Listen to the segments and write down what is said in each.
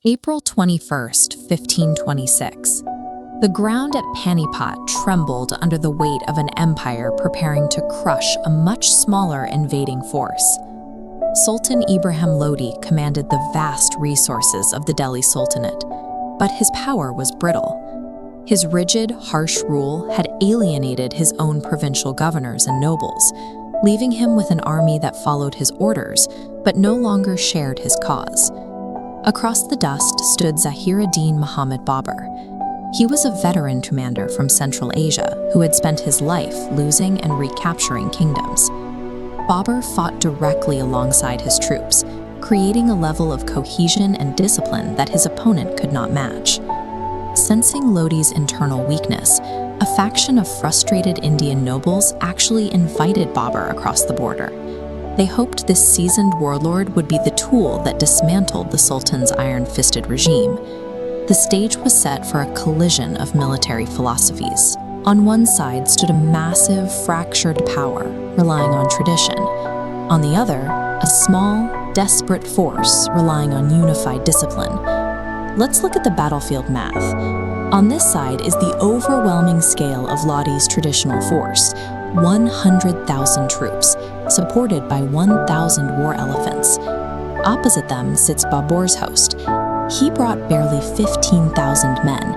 April 21st, 1526. The ground at Panipat trembled under the weight of an empire preparing to crush a much smaller invading force. Sultan Ibrahim Lodi commanded the vast resources of the Delhi Sultanate, but his power was brittle. His rigid, harsh rule had alienated his own provincial governors and nobles, leaving him with an army that followed his orders but no longer shared his cause. Across the dust stood Zahir-ad-Din Muhammad Babur. He was a veteran commander from Central Asia who had spent his life losing and recapturing kingdoms. Babur fought directly alongside his troops, creating a level of cohesion and discipline that his opponent could not match. Sensing Lodi's internal weakness, a faction of frustrated Indian nobles actually invited Babur across the border. They hoped this seasoned warlord would be the tool that dismantled the Sultan's iron-fisted regime. The stage was set for a collision of military philosophies. On one side stood a massive, fractured power, relying on tradition. On the other, a small, desperate force relying on unified discipline. Let's look at the battlefield math. On this side is the overwhelming scale of Lodi's traditional force, 100,000 troops, supported by 1,000 war elephants. Opposite them sits Babur's host. He brought barely 15,000 men.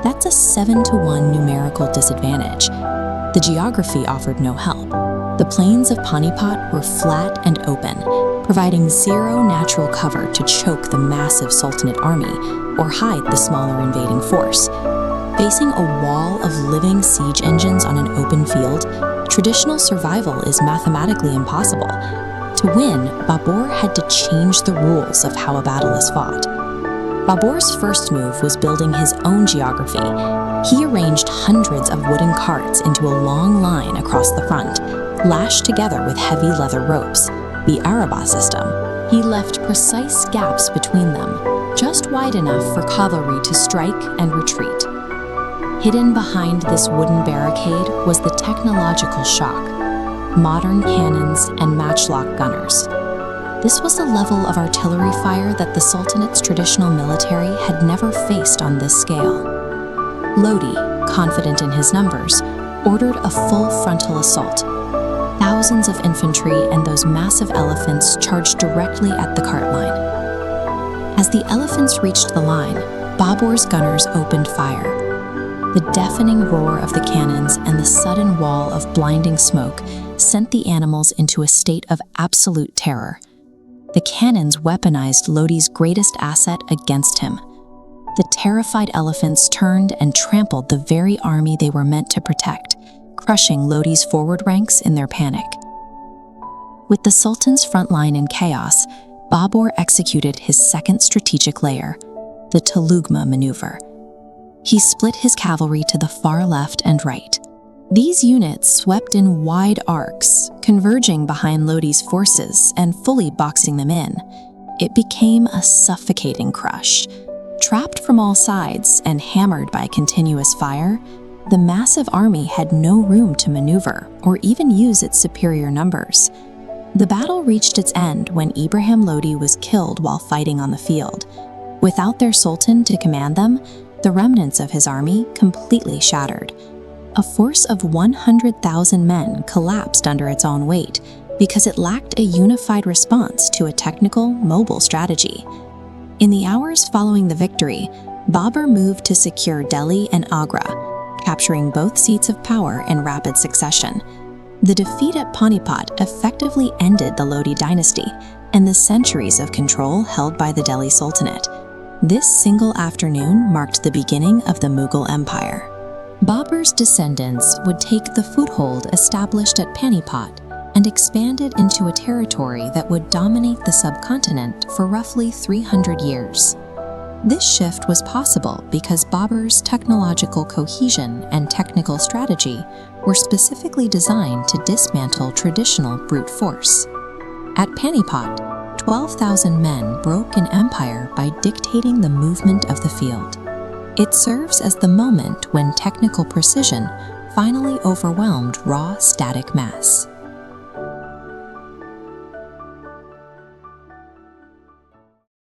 That's a 7-to-1 numerical disadvantage. The geography offered no help. The plains of Panipat were flat and open, providing zero natural cover to choke the massive Sultanate army or hide the smaller invading force. Facing a wall of living siege engines on an open field, traditional survival is mathematically impossible. To win, Babur had to change the rules of how a battle is fought. Babur's first move was building his own geography. He arranged hundreds of wooden carts into a long line across the front, lashed together with heavy leather ropes, the Araba system. He left precise gaps between them, just wide enough for cavalry to strike and retreat. Hidden behind this wooden barricade was the technological shock, modern cannons and matchlock gunners. This was a level of artillery fire that the Sultanate's traditional military had never faced on this scale. Lodi, confident in his numbers, ordered a full frontal assault. Thousands of infantry and those massive elephants charged directly at the cart line. As the elephants reached the line, Babur's gunners opened fire. The deafening roar of the cannons and the sudden wall of blinding smoke sent the animals into a state of absolute terror. The cannons weaponized Lodi's greatest asset against him. The terrified elephants turned and trampled the very army they were meant to protect, crushing Lodi's forward ranks in their panic. With the Sultan's front line in chaos, Babur executed his second strategic layer, the Telugma maneuver. He split his cavalry to the far left and right. These units swept in wide arcs, converging behind Lodi's forces and fully boxing them in. It became a suffocating crush. Trapped from all sides and hammered by continuous fire, the massive army had no room to maneuver or even use its superior numbers. The battle reached its end when Ibrahim Lodi was killed while fighting on the field. Without their sultan to command them, the remnants of his army completely shattered. A force of 100,000 men collapsed under its own weight because it lacked a unified response to a technical, mobile strategy. In the hours following the victory, Babur moved to secure Delhi and Agra, capturing both seats of power in rapid succession. The defeat at Panipat effectively ended the Lodi dynasty and the centuries of control held by the Delhi Sultanate. This single afternoon marked the beginning of the Mughal Empire. Babur's descendants would take the foothold established at Panipat and expand it into a territory that would dominate the subcontinent for roughly 300 years. This shift was possible because Babur's technological cohesion and technical strategy were specifically designed to dismantle traditional brute force. At Panipat, 12,000 men broke an empire by dictating the movement of the field. It serves as the moment when technical precision finally overwhelmed raw static mass.